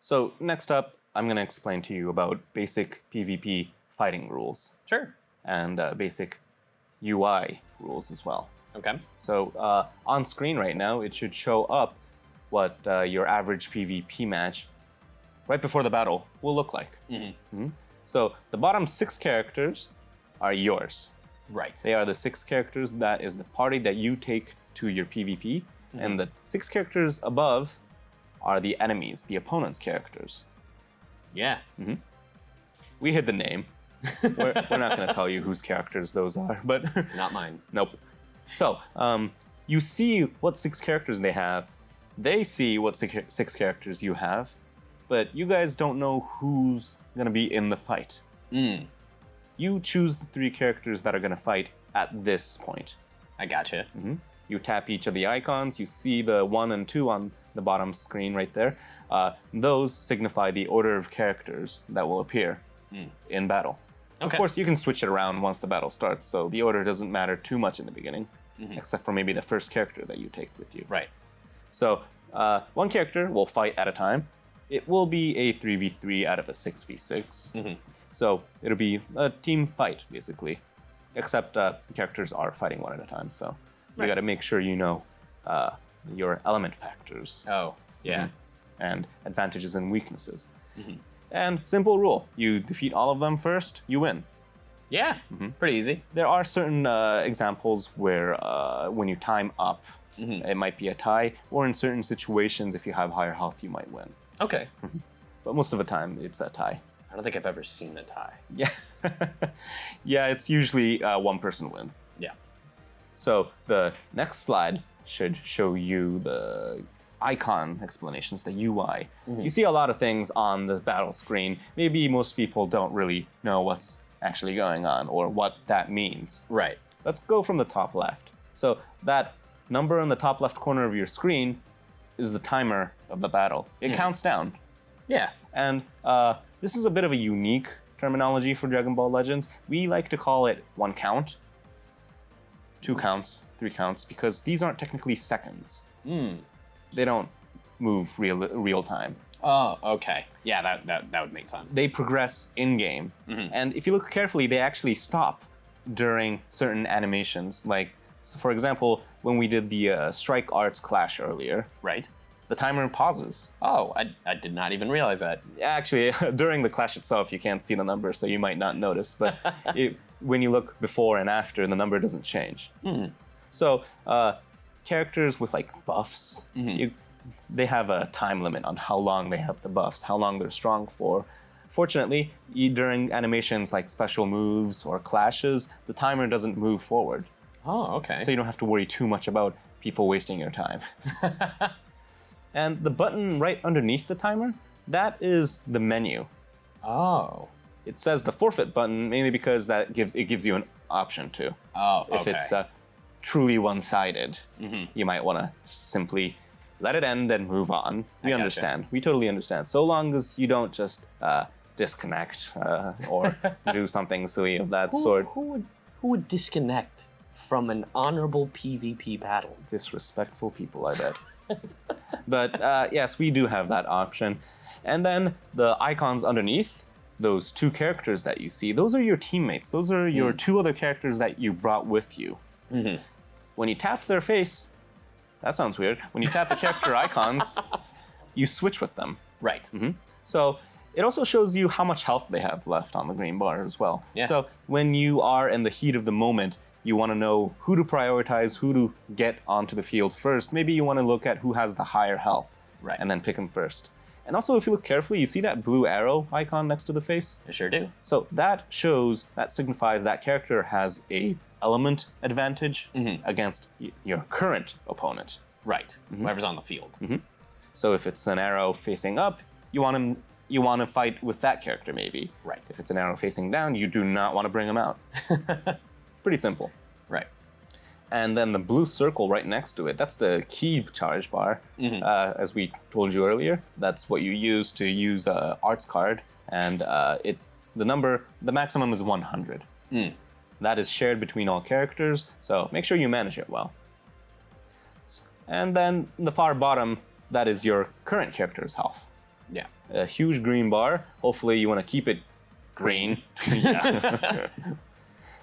So next up, I'm going to explain to you about basic PvP fighting rules. Sure. And basic UI rules as well. Okay. So on screen right now, it should show up what your average PvP match right before the battle will look like. So the bottom 6 characters are yours. Right. They are the 6 characters that is the party that you take to your PvP. And the 6 characters above are the enemies, the opponent's characters. Yeah. We hid the name. We're not going to tell you whose characters those are, but... Not mine. Nope. So, you see what 6 characters they have. They see what 6 characters you have, but you guys don't know who's going to be in the fight. You choose the 3 characters that are going to fight at this point. I gotcha. You tap each of the icons. You see the 1 and 2 on the bottom screen right there. Those signify the order of characters that will appear in battle. Okay. Of course, you can switch it around once the battle starts, so the order doesn't matter too much in the beginning, except for maybe the first character that you take with you. Right. So 1 character will fight at a time. It will be a 3v3 out of a 6v6. So it'll be a team fight, basically, except the characters are fighting one at a time, so you got to make sure you know your element factors. Oh, yeah. And advantages and weaknesses. And simple rule, you defeat all of them first, you win. Yeah, pretty easy. There are certain examples where when you time up, it might be a tie, or in certain situations, if you have higher health, you might win. Okay. But most of the time, it's a tie. I don't think I've ever seen a tie. Yeah. Yeah, it's usually 1 person wins. Yeah. So the next slide should show you the icon explanations, the UI. You see a lot of things on the battle screen. Maybe most people don't really know what's actually going on or what that means. Right. Let's go from the top left. So that number in the top left corner of your screen is the timer of the battle. It counts down. Yeah. And this is a bit of a unique terminology for Dragon Ball Legends. We like to call it 1 count, 2 counts, 3 counts, because these aren't technically seconds. They don't move real time. Oh, okay. Yeah, that would make sense. They progress in-game. And if you look carefully, they actually stop during certain animations. Like, so for example, when we did the Strike Arts clash earlier, Right. the timer pauses. Oh, I did not even realize that. Actually, during the clash itself, you can't see the number, so you might not notice. But when you look before and after, the number doesn't change. So characters with like buffs, they have a time limit on how long they have the buffs, how long they're strong for. Fortunately, during animations like special moves or clashes, the timer doesn't move forward. Oh, okay. So you don't have to worry too much about people wasting your time. And the button right underneath the timer, that is the menu. Oh. It says the forfeit button mainly because it gives you an option to. Oh, okay. If it's truly one-sided, you might want to just simply let it end and move on. We understand. We totally understand. So long as you don't just disconnect or do something silly of that sort. Who would disconnect from an honorable PvP battle? Disrespectful people, I bet. But yes, we do have that option. And then the icons underneath, those 2 characters that you see, those are your teammates. Those are your 2 other characters that you brought with you. When you tap their face, that sounds weird. When you tap the character icons, you switch with them. Right. So it also shows you how much health they have left on the green bar as well. Yeah. So when you are in the heat of the moment, you want to know who to prioritize, who to get onto the field first. Maybe you want to look at who has the higher health, and then pick him first. And also, if you look carefully, you see that blue arrow icon next to the face? I sure do. So that signifies that character has a element advantage against your current opponent. Right. Whoever's on the field. So if it's an arrow facing up, you want to fight with that character maybe. Right. If it's an arrow facing down, you do not want to bring him out. Pretty simple. Right. And then the blue circle right next to it, that's the key charge bar. As we told you earlier, that's what you use to use an arts card. And the maximum is 100. That is shared between all characters, so make sure you manage it well. And then the far bottom, that is your current character's health. Yeah. a huge green bar. Hopefully you want to keep it green. Yeah.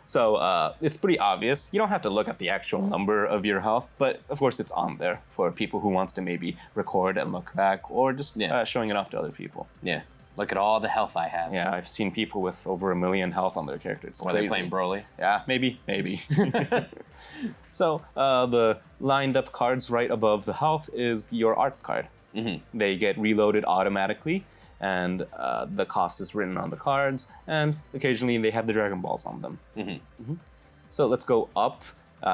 So it's pretty obvious. You don't have to look at the actual number of your health, but of course it's on there for people who wants to maybe record and look back, or just showing it off to other people. Yeah. Look at all the health I have. Yeah, I've seen people with over 1 million health on their character. It's crazy. Are they playing Broly? Yeah, maybe. So the lined up cards right above the health is your arts card. Mm-hmm. They get reloaded automatically, and the cost is written on the cards, and occasionally they have the Dragon Balls on them. Mm-hmm. Mm-hmm. So let's go up.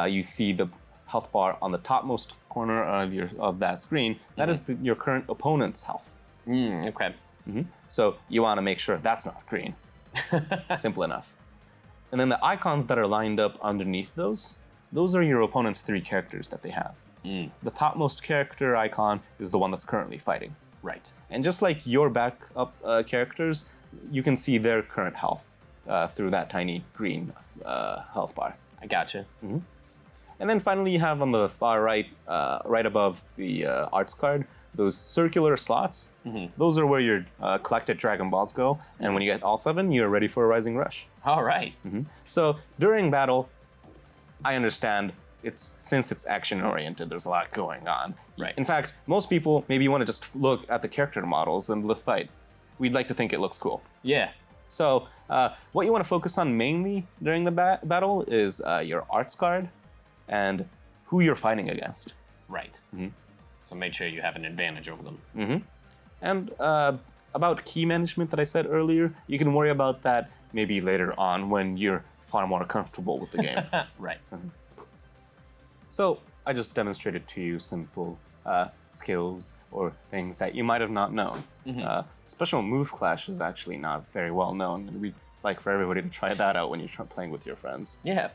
You see the health bar on the topmost corner of that screen. That is your current opponent's health. Okay. Mm-hmm. So you want to make sure that's not green. Simple enough. And then the icons that are lined up underneath those are your opponent's 3 characters that they have. The topmost character icon is the one that's currently fighting. Right. And just like your backup characters, you can see their current health through that tiny green health bar. I gotcha. Mm-hmm. And then finally you have on the far right, right above the arts card, those circular slots. Mm-hmm. Those are where your collected Dragon Balls go. And when you get all 7, you're ready for a Rising Rush. All right. Mm-hmm. So during battle, I understand since it's action-oriented, there's a lot going on. Right. In fact, most people maybe want to just look at the character models and the fight. We'd like to think it looks cool. Yeah. So what you want to focus on mainly during the battle is your arts card and who you're fighting against. Right. Mm-hmm. So make sure you have an advantage over them. Mm-hmm. And about key management that I said earlier, you can worry about that maybe later on when you're far more comfortable with the game. Right. Mm-hmm. So I just demonstrated to you simple skills or things that you might have not known. Mm-hmm. Special move clash is actually not very well known, and we'd like for everybody to try that out when you're playing with your friends. Yeah,